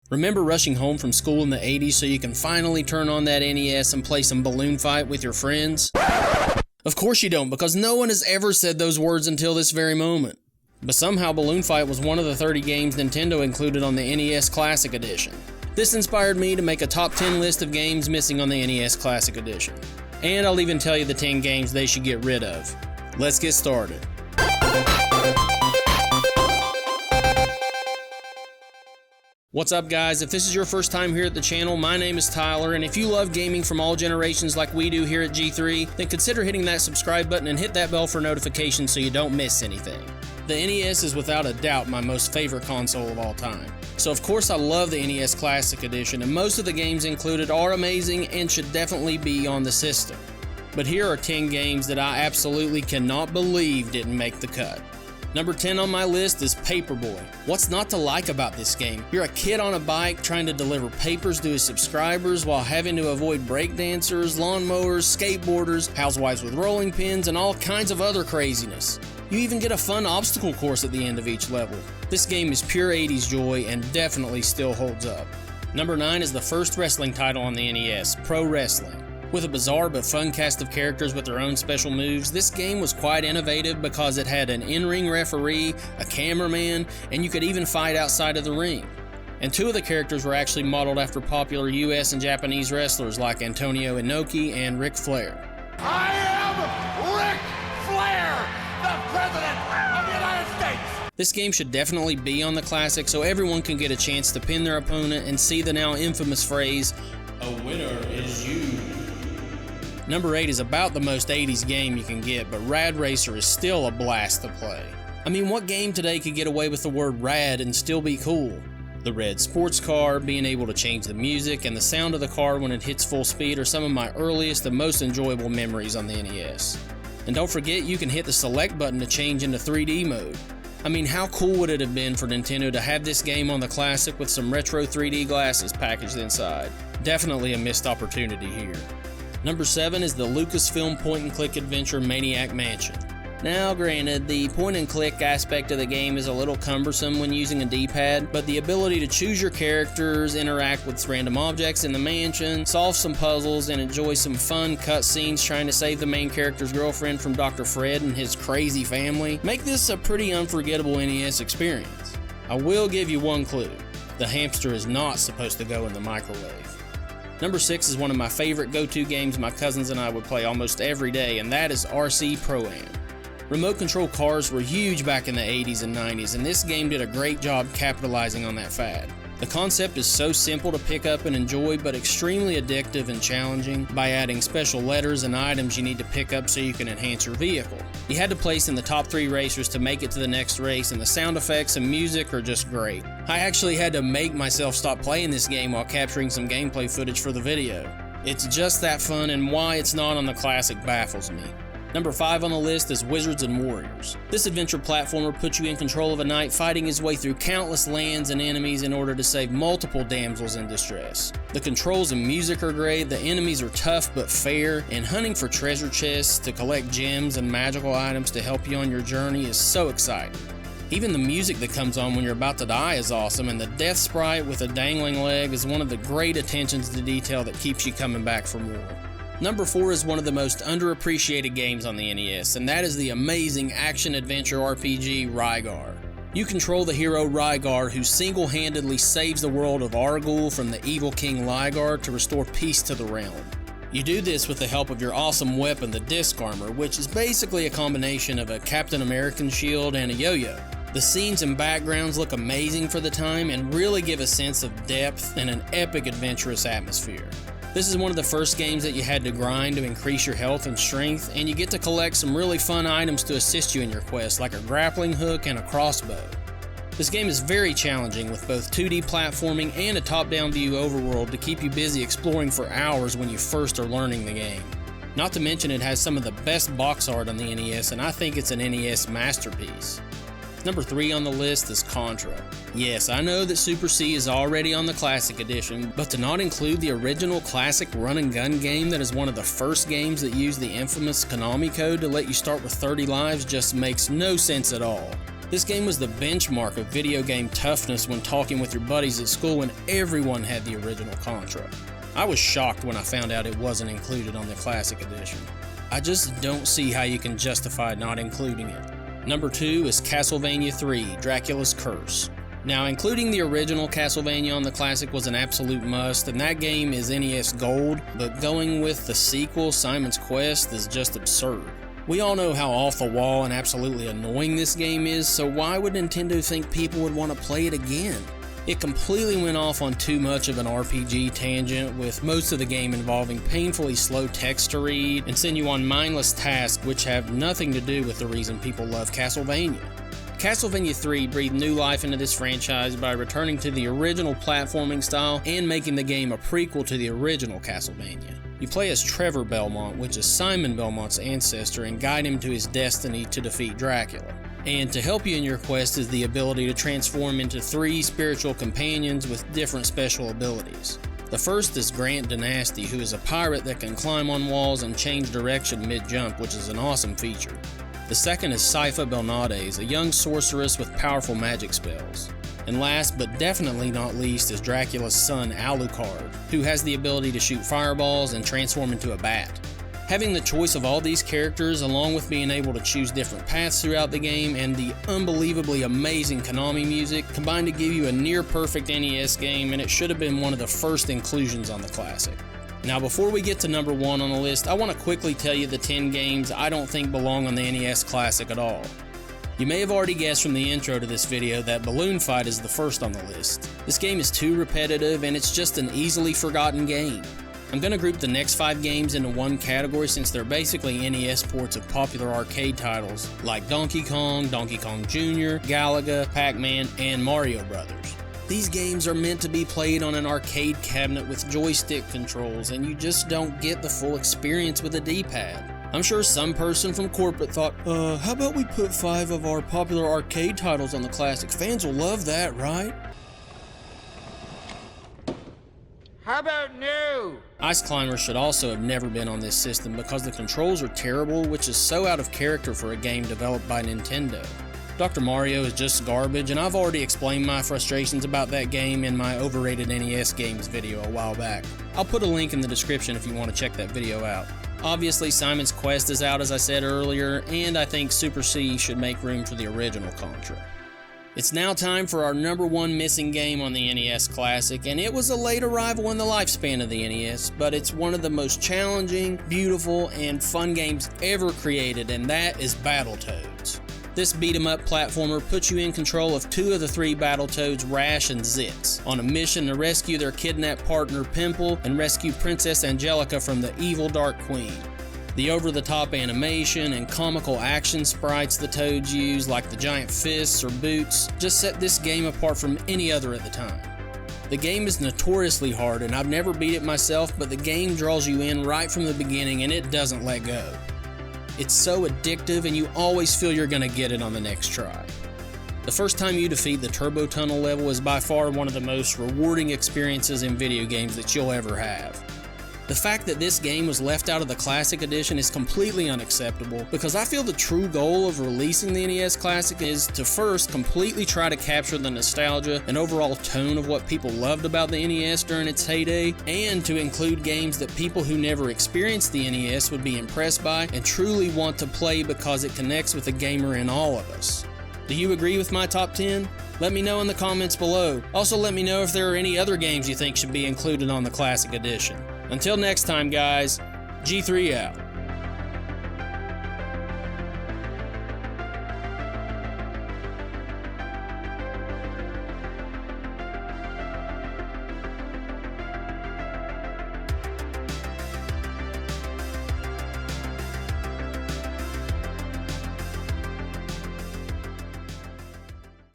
Remember rushing home from school in the 80s so you can finally turn on that NES and play some balloon fight with your friends? Of course you don't, because no one has ever said those words until this very moment. But somehow Balloon Fight was one of the 30 games Nintendo included on the NES Classic Edition. This inspired me to make a top 10 list of games missing on the NES Classic Edition. And I'll even tell you the 10 games they should get rid of. Let's get started. What's up guys, if this is your first time here at the channel, my name is Tyler, and if you love gaming from all generations like we do here at G3, then consider hitting that subscribe button and hit that bell for notifications so you don't miss anything. The NES is without a doubt my most favorite console of all time. So of course I love the NES Classic Edition, and most of the games included are amazing and should definitely be on the system. But here are 10 games that I absolutely cannot believe didn't make the cut. Number 10 on my list is Paperboy. What's not to like about this game? You're a kid on a bike trying to deliver papers to his subscribers while having to avoid breakdancers, lawnmowers, skateboarders, housewives with rolling pins, and all kinds of other craziness. You even get a fun obstacle course at the end of each level. This game is pure 80s joy and definitely still holds up. Number 9 is the first wrestling title on the NES, Pro Wrestling. With a bizarre but fun cast of characters with their own special moves, this game was quite innovative because it had an in-ring referee, a cameraman, and you could even fight outside of the ring. And 2 of the characters were actually modeled after popular US and Japanese wrestlers like Antonio Inoki and Ric Flair. I am Ric Flair, the President of the United States! This game should definitely be on the Classic so everyone can get a chance to pin their opponent and see the now infamous phrase, "A winner is you." Number 8 is about the most 80s game you can get, but Rad Racer is still a blast to play. I mean, what game today could get away with the word rad and still be cool? The red sports car, being able to change the music, and the sound of the car when it hits full speed are some of my earliest and most enjoyable memories on the NES. And don't forget, you can hit the select button to change into 3D mode. I mean, how cool would it have been for Nintendo to have this game on the Classic with some retro 3D glasses packaged inside? Definitely a missed opportunity here. Number 7 is the Lucasfilm point-and-click adventure Maniac Mansion. Now granted, the point-and-click aspect of the game is a little cumbersome when using a D-pad, but the ability to choose your characters, interact with random objects in the mansion, solve some puzzles, and enjoy some fun cutscenes trying to save the main character's girlfriend from Dr. Fred and his crazy family make this a pretty unforgettable NES experience. I will give you one clue. The hamster is not supposed to go in the microwave. Number 6 is one of my favorite go-to games my cousins and I would play almost every day, and that is RC Pro-Am. Remote control cars were huge back in the 80s and 90s, and this game did a great job capitalizing on that fad. The concept is so simple to pick up and enjoy, but extremely addictive and challenging by adding special letters and items you need to pick up so you can enhance your vehicle. You had to place in the top 3 racers to make it to the next race, and the sound effects and music are just great. I actually had to make myself stop playing this game while capturing some gameplay footage for the video. It's just that fun, and why it's not on the Classic baffles me. Number 5 on the list is Wizards and Warriors. This adventure platformer puts you in control of a knight fighting his way through countless lands and enemies in order to save multiple damsels in distress. The controls and music are great, the enemies are tough but fair, and hunting for treasure chests to collect gems and magical items to help you on your journey is so exciting. Even the music that comes on when you're about to die is awesome, and the death sprite with a dangling leg is one of the great attentions to detail that keeps you coming back for more. Number 4 is one of the most underappreciated games on the NES, and that is the amazing action-adventure RPG Rygaard. You control the hero Rygaard, who single-handedly saves the world of Argul from the evil King Rygaard to restore peace to the realm. You do this with the help of your awesome weapon, the Disc Armor, which is basically a combination of a Captain American shield and a yo-yo. The scenes and backgrounds look amazing for the time and really give a sense of depth and an epic adventurous atmosphere. This is one of the first games that you had to grind to increase your health and strength, and you get to collect some really fun items to assist you in your quest, like a grappling hook and a crossbow. This game is very challenging with both 2D platforming and a top-down view overworld to keep you busy exploring for hours when you first are learning the game. Not to mention it has some of the best box art on the NES, and I think it's an NES masterpiece. Number 3 on the list is Contra. Yes, I know that Super C is already on the Classic Edition, but to not include the original classic run-and-gun game that is one of the first games that used the infamous Konami code to let you start with 30 lives just makes no sense at all. This game was the benchmark of video game toughness when talking with your buddies at school when everyone had the original Contra. I was shocked when I found out it wasn't included on the Classic Edition. I just don't see how you can justify not including it. Number 2 is Castlevania 3, Dracula's Curse. Now, including the original Castlevania on the Classic was an absolute must, and that game is NES Gold, but going with the sequel, Simon's Quest, is just absurd. We all know how off the wall and absolutely annoying this game is, so why would Nintendo think people would want to play it again? It completely went off on too much of an RPG tangent, with most of the game involving painfully slow text to read and send you on mindless tasks which have nothing to do with the reason people love Castlevania. Castlevania 3 breathed new life into this franchise by returning to the original platforming style and making the game a prequel to the original Castlevania. You play as Trevor Belmont, which is Simon Belmont's ancestor, and guide him to his destiny to defeat Dracula. And to help you in your quest is the ability to transform into 3 spiritual companions with different special abilities. The first is Grant Dynasty, who is a pirate that can climb on walls and change direction mid-jump, which is an awesome feature. The second is Sypha Belnades, a young sorceress with powerful magic spells. And last but definitely not least is Dracula's son Alucard, who has the ability to shoot fireballs and transform into a bat. Having the choice of all these characters, along with being able to choose different paths throughout the game, and the unbelievably amazing Konami music, combined to give you a near-perfect NES game, and it should have been one of the first inclusions on the Classic. Now, before we get to number 1 on the list, I want to quickly tell you the 10 games I don't think belong on the NES Classic at all. You may have already guessed from the intro to this video that Balloon Fight is the first on the list. This game is too repetitive and it's just an easily forgotten game. I'm going to group the next 5 games into one category since they're basically NES ports of popular arcade titles like Donkey Kong, Donkey Kong Jr., Galaga, Pac-Man, and Mario Brothers. These games are meant to be played on an arcade cabinet with joystick controls, and you just don't get the full experience with a D-pad. I'm sure some person from corporate thought, how about we put 5 of our popular arcade titles on the Classic? Fans will love that, right? How about no? Ice Climber should also have never been on this system because the controls are terrible, which is so out of character for a game developed by Nintendo. Dr. Mario is just garbage, and I've already explained my frustrations about that game in my overrated NES games video a while back. I'll put a link in the description if you want to check that video out. Obviously, Simon's Quest is out, as I said earlier, and I think Super C should make room for the original Contra. It's now time for our number 1 missing game on the NES Classic, and it was a late arrival in the lifespan of the NES, but it's one of the most challenging, beautiful, and fun games ever created, and that is Battletoads. This beat-em-up platformer puts you in control of 2 of the 3 Battletoads, Rash and Zitz, on a mission to rescue their kidnapped partner Pimple and rescue Princess Angelica from the evil Dark Queen. The over-the-top animation and comical action sprites the Toads use, like the giant fists or boots, just set this game apart from any other at the time. The game is notoriously hard, and I've never beat it myself, but the game draws you in right from the beginning and it doesn't let go. It's so addictive, and you always feel you're going to get it on the next try. The first time you defeat the Turbo Tunnel level is by far one of the most rewarding experiences in video games that you'll ever have. The fact that this game was left out of the Classic Edition is completely unacceptable, because I feel the true goal of releasing the NES Classic is to first completely try to capture the nostalgia and overall tone of what people loved about the NES during its heyday, and to include games that people who never experienced the NES would be impressed by and truly want to play because it connects with the gamer in all of us. Do you agree with my top 10? Let me know in the comments below. Also, let me know if there are any other games you think should be included on the Classic Edition. Until next time, guys, G3 out.